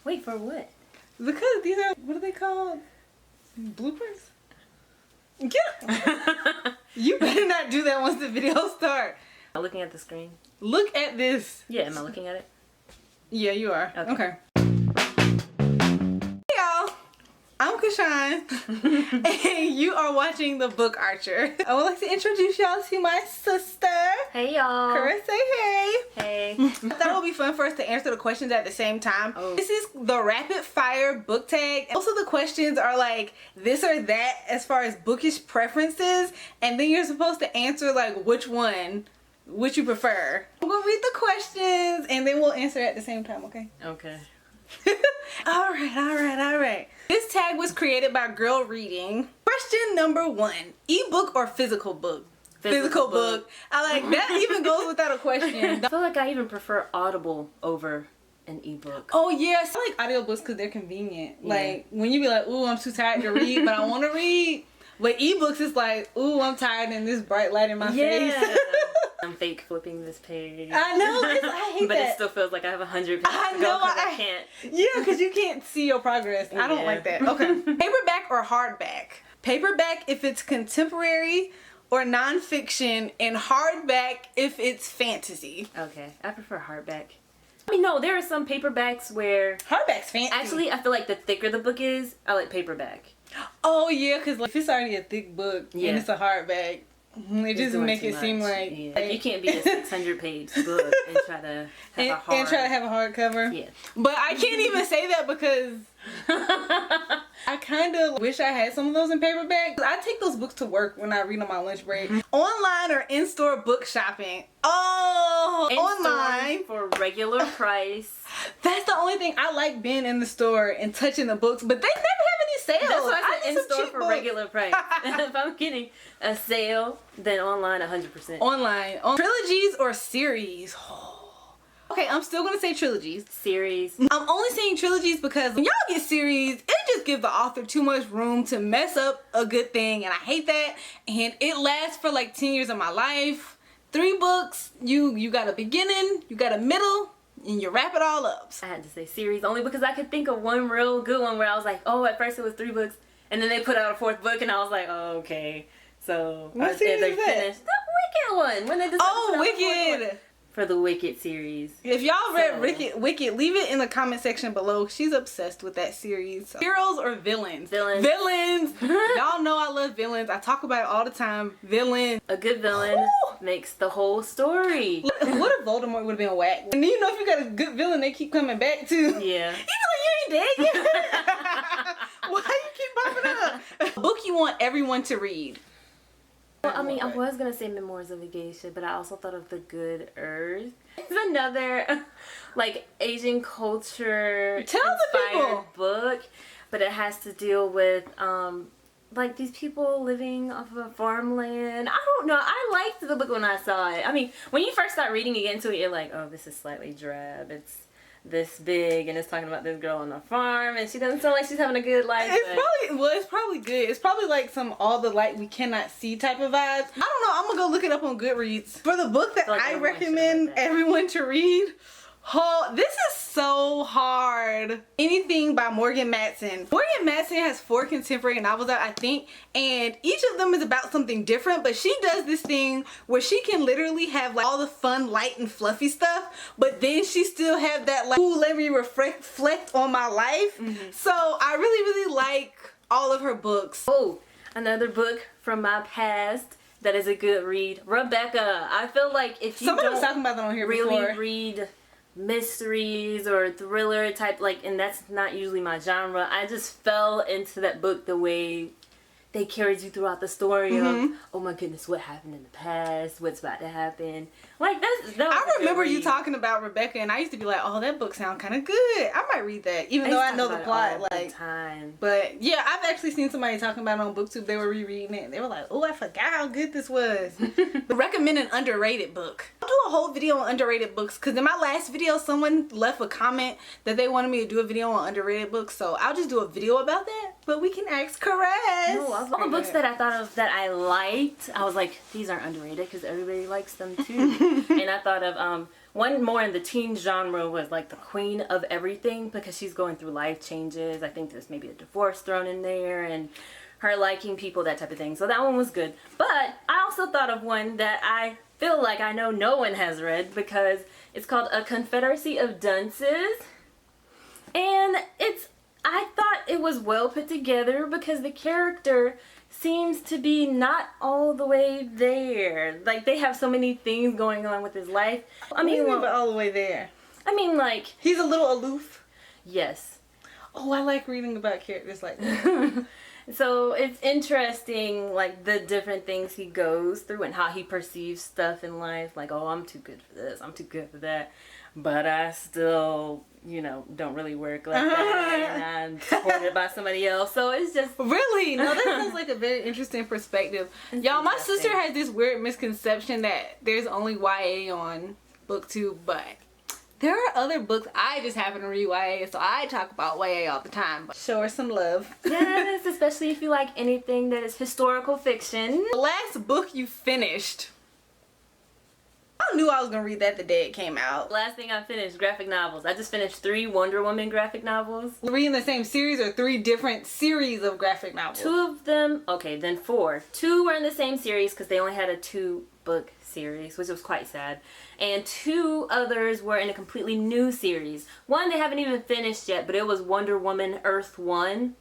Wait, for what? Because these are, what are they called? Bloopers? Yeah. You better not do that once the video starts. Am I looking at the screen? Look at this. Yeah, am I looking at it? Yeah, you are. Okay. Hey y'all, I'm Kashawn, and you are watching The Book Archer. I would like to introduce y'all to my sister. Hey y'all. Carissa, say hey. Hey. I thought it would be fun for us to answer the questions at the same time. Oh. This is the rapid fire book tag. Most of the questions are like this or that as far as bookish preferences, and then you're supposed to answer like which you prefer. We'll read the questions and then we'll answer at the same time, okay? Okay. Alright. This tag was created by Girl Reading. Question number 1. Ebook or physical book? Physical book. I like that even goes without a question. I feel like I even prefer Audible over an ebook. Oh yes, I like audiobooks because they're convenient. Yeah. Like when you be like, ooh, I'm too tired to read, but I want to read. But ebooks is like, ooh, I'm tired and this bright light in my face. I'm fake flipping this page. I know, I hate but that. It still feels like I have 100 pages I to know, go because I can't. Yeah, because you can't see your progress. I don't like that. Okay. Paperback or hardback? Paperback if it's contemporary or nonfiction, and hardback if it's fantasy. Okay, I prefer hardback. I mean, no, there are some paperbacks where... Hardback's fancy. Actually, I feel like the thicker the book is, I like paperback. Oh, yeah, because like, if it's already a thick book and it's a hardback, it just make it seem like... Yeah. Like you can't be a 600-page book and try to have a hardcover. Yeah. But I can't even say that because... I kind of wish I had some of those in paperback. I take those books to work when I read on my lunch break. Online or in-store book shopping? Oh, online. For regular price. That's the only thing. I like being in the store and touching the books, but they never have any sales. That's why I said in-store for books. regular price. If I'm getting a sale, then online 100%. Online. Trilogies or series? Okay, I'm still gonna say trilogies. Series. I'm only saying trilogies because when y'all get series, it just gives the author too much room to mess up a good thing, and I hate that. And it lasts for like 10 years of my life. 3 books, you got a beginning, you got a middle, and you wrap it all up. I had to say series only because I could think of one real good one where I was like, oh, at first it was 3 books, and then they put out a 4th book, and I was like, oh, okay. So what series is that? Finished the Wicked one when they decided to put out Wicked. For the Wicked series. If y'all read Wicked, leave it in the comment section below. She's obsessed with that series. So. Heroes or villains? Villains. Y'all know I love villains. I talk about it all the time. Villains. A good villain makes the whole story. What if Voldemort would have been whack? And you know if you got a good villain, they keep coming back too. Yeah. You know you ain't dead yet. Why you keep popping up? A book you want everyone to read. Well, I mean, I was going to say Memoirs of a Geisha, but I also thought of The Good Earth. It's another, like, Asian culture inspired book, but it has to deal with, like, these people living off of a farmland. I don't know. I liked the book when I saw it. I mean, when you first start reading and get into it, you're like, oh, this is slightly drab. It's this big, and it's talking about this girl on a farm, and she doesn't sound like she's having a good life. It's probably good. It's probably like some all the light we cannot see type of vibes. I don't know. I'm gonna go look it up on Goodreads for the book that I recommend everyone to read. Oh, this is so hard. Anything by Morgan Matson. Morgan Matson has 4 contemporary novels out, I think, and each of them is about something different, but she does this thing where she can literally have like all the fun, light, and fluffy stuff, but then she still have that like, ooh, let me reflect on my life. So I really like all of her books. Oh, another book from my past that is a good read. Rebecca. I feel like if you Somebody was talking about that on here before. Read mysteries or thriller type, like, and that's not usually my genre, I just fell into that book the way they carried you throughout the story of, oh my goodness, what happened in the past, what's about to happen. Like, I remember you talking about Rebecca, and I used to be like, oh, that book sounds kind of good. I might read that, even though I know the plot. Like, but yeah, I've actually seen somebody talking about it on BookTube. They were rereading it, and they were like, oh, I forgot how good this was. Recommend an underrated book. I'll do a whole video on underrated books, because in my last video, someone left a comment that they wanted me to do a video on underrated books, so I'll just do a video about that. But we can ask Caress. No, all the books that I thought of that I liked, I was like, these aren't underrated because everybody likes them too. And I thought of one more in the teen genre was like the queen of everything because she's going through life changes. I think there's maybe a divorce thrown in there and her liking people, that type of thing. So that one was good. But I also thought of one that I feel like I know no one has read because it's called A Confederacy of Dunces. And I thought it was well put together because the character seems to be not all the way there. Like, they have so many things going on with his life. I mean, well, all the way there. I mean, like, he's a little aloof. Yes. Oh, I like reading about characters like that. So it's interesting, like, the different things he goes through and how he perceives stuff in life. Like, oh, I'm too good for this, I'm too good for that. But I still, you know, don't really work like that. And I'm supported by somebody else. So it's just... Really? No, that sounds like a very interesting perspective. Y'all, my sister has this weird misconception that there's only YA on BookTube, but there are other books. I just happen to read YA, so I talk about YA all the time. But show her some love. Yes, especially if you like anything that is historical fiction. The last book you finished. I knew I was gonna read that the day it came out. Last thing I finished, graphic novels. I just finished 3 Wonder Woman graphic novels. Reading the same series or 3 different series of graphic novels? 2 of them, okay, then 4. 2 were in the same series because they only had a 2-book series, which was quite sad. And 2 others were in a completely new series. One they haven't even finished yet, but it was Wonder Woman Earth 1.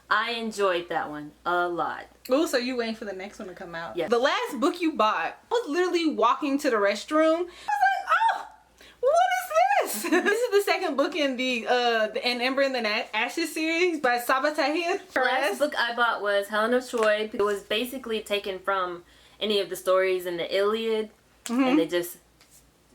I enjoyed that one a lot. Oh, so you waiting for the next one to come out? Yeah. The last book you bought, I was literally walking to the restroom. I was like, oh, what is this? This is the second book in the An Ember in the Ashes series by Sabatahir. The last book I bought was Helen of Troy. It was basically taken from any of the stories in the Iliad, and they just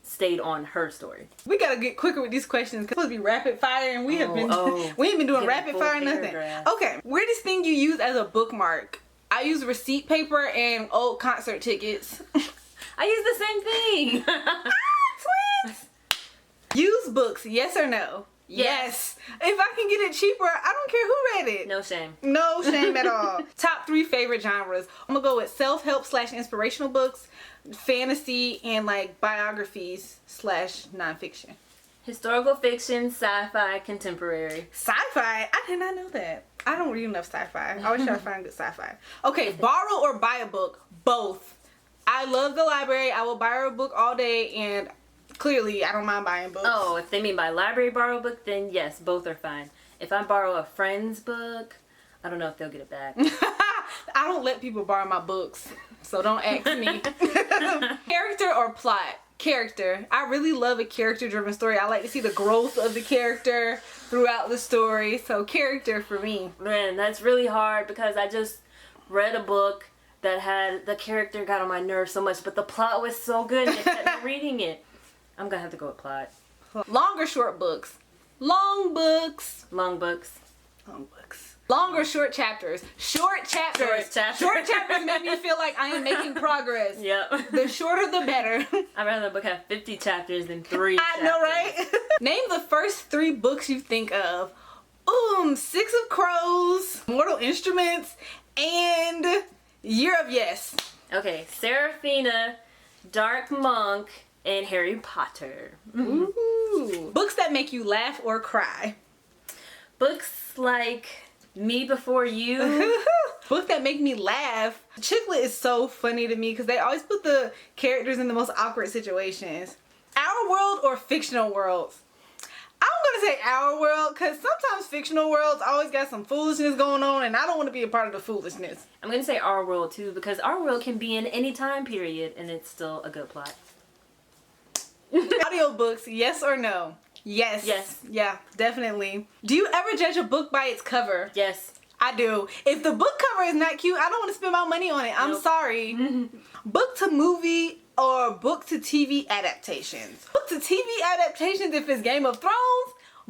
stayed on her story. We gotta get quicker with these questions because it's supposed to be rapid fire, and we ain't been doing rapid fire nothing. Okay, weirdest thing you use as a bookmark? I use receipt paper and old concert tickets. I use the same thing. Twins. Use books, yes or no? Yes. If I can get it cheaper, I don't care who read it. No shame. No shame at all. Top 3 favorite genres. I'm gonna go with self-help / inspirational books, fantasy, and like biographies / nonfiction. Historical fiction, sci-fi, contemporary. Sci-fi? I did not know that. I don't read enough sci-fi. I always try to find good sci-fi. Okay, borrow or buy a book? Both. I love the library. I will borrow a book all day, and clearly I don't mind buying books. Oh, if they mean by library borrow book, then yes, both are fine. If I borrow a friend's book, I don't know if they'll get it back. I don't let people borrow my books, so don't ask me. Character or plot? Character. I really love a character-driven story. I like to see the growth of the character throughout the story, so character for me. Man, that's really hard because I just read a book that had the character got on my nerves so much, but the plot was so good and it kept me reading it. I'm gonna have to go with plot. Long or short books? Long books. Long books. Long books. Long or short chapters? Short chapters. Short chapters. Short chapters make me feel like I am making progress. Yep. The shorter the better. I'd rather the book have 50 chapters than 3 I know, right? Name the first 3 books you think of. 6 of Crows, Mortal Instruments, and Year of Yes. Okay, Seraphina, Dark Monk, and Harry Potter. Ooh. Books that make you laugh or cry. Books like Me Before You. Book that make me laugh. Chicklet is so funny to me because they always put the characters in the most awkward situations. Our world or fictional worlds? I'm gonna say our world because sometimes fictional worlds always got some foolishness going on and I don't want to be a part of the foolishness. I'm gonna say our world too because our world can be in any time period and it's still a good plot. Audiobooks, yes or no? Yes. Yes. Yeah, definitely. Do you ever judge a book by its cover? Yes. I do. If the book cover is not cute, I don't want to spend my money on it. I'm sorry. Book to movie or book to TV adaptations? Book to TV adaptations if it's Game of Thrones.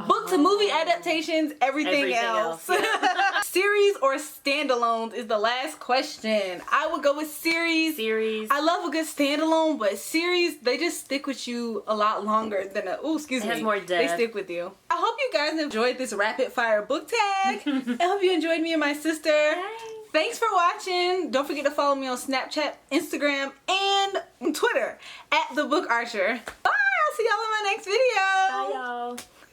Book to movie adaptations, everything else. Yeah. Series or standalones is the last question. I would go with series. Series. I love a good standalone, but series, they just stick with you a lot longer than a, It has more depth. They stick with you. I hope you guys enjoyed this rapid fire book tag. I hope you enjoyed me and my sister. Hey. Thanks for watching. Don't forget to follow me on Snapchat, Instagram, and Twitter at theBookArcher. Bye! See y'all in my next video. Bye, y'all.